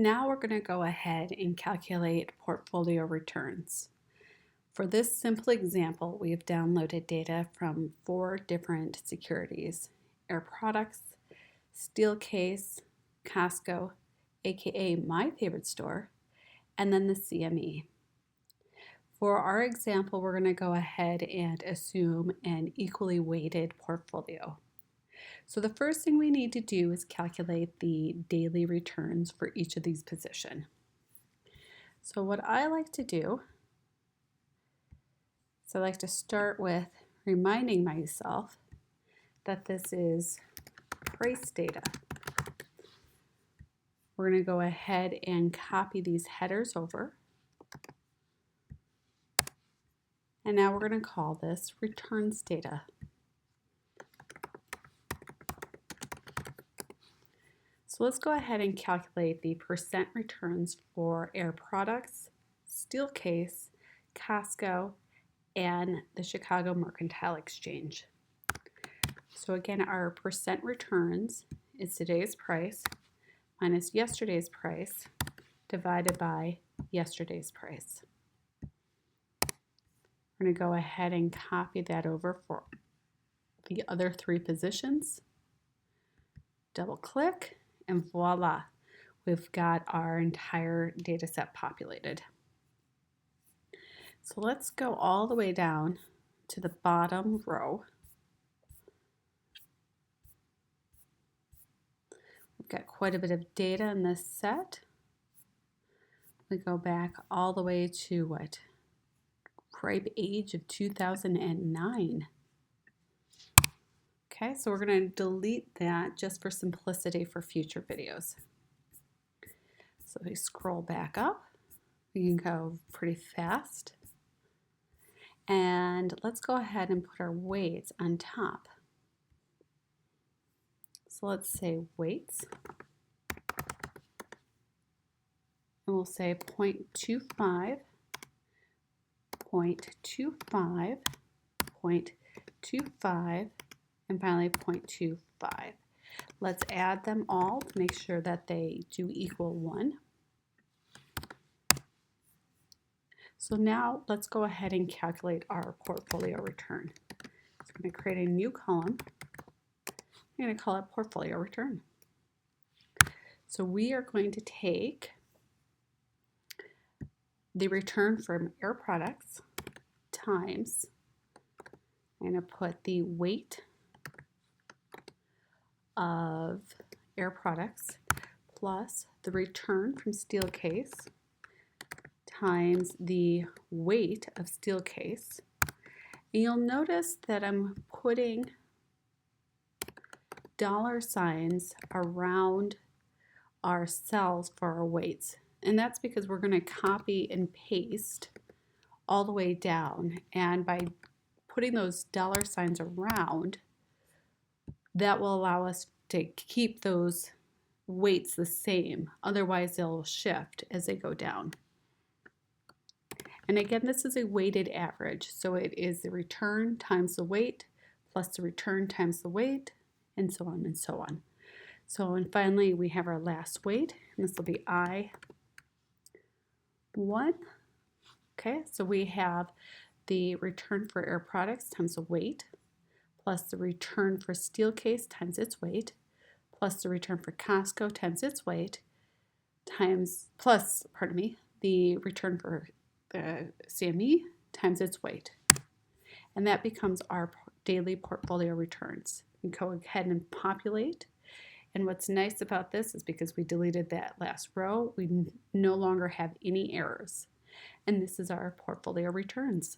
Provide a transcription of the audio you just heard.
Now we're going to go ahead and calculate portfolio returns. For this simple example, we have downloaded data from 4 different securities: Air Products, Steelcase, Costco, aka my favorite store, and then the CME. For our example, we're going to go ahead and assume an equally weighted portfolio. So the first thing we need to do is calculate the daily returns for each of these positions. So what I like to do is I like to start with reminding myself that this is price data. We're going to go ahead and copy these headers over. And now we're going to call this returns data. So let's go ahead and calculate the percent returns for Air Products, Steelcase, Costco, and the Chicago Mercantile Exchange. So again, our percent returns is today's price minus yesterday's price divided by yesterday's price. We're going to go ahead and copy that over for the other 3 positions. Double click. And voila, we've got our entire data set populated. So let's go all the way down to the bottom row. We've got quite a bit of data in this set. We go back all the way to what? Ripe age of 2009. Okay, so we're going to delete that just for simplicity for future videos. So we scroll back up. We can go pretty fast. And let's go ahead and put our weights on top. So let's say weights. And we'll say 0.25, 0.25, 0.25, and finally 0.25. Let's add them all to make sure that they do equal 1. So now let's go ahead and calculate our portfolio return. So I'm going to create a new column. I'm going to call it portfolio return. So we are going to take the return from Air Products times, I'm going to put the weight of Air Products plus the return from Steelcase times the weight of Steelcase. And you'll notice that I'm putting dollar signs around our cells for our weights. And that's because we're going to copy and paste all the way down. And by putting those dollar signs around, that will allow us to keep those weights the same. Otherwise, they'll shift as they go down. And again, this is a weighted average. So it is the return times the weight plus the return times the weight, and so on and so on. So, and finally, we have our last weight, and this will be I1. Okay, so we have the return for Air Products times the weight, plus the return for Steelcase times its weight, plus the return for Costco times its weight, plus the return for the CME times its weight. And that becomes our daily portfolio returns. We go ahead and populate. And what's nice about this is because we deleted that last row, we no longer have any errors. And this is our portfolio returns.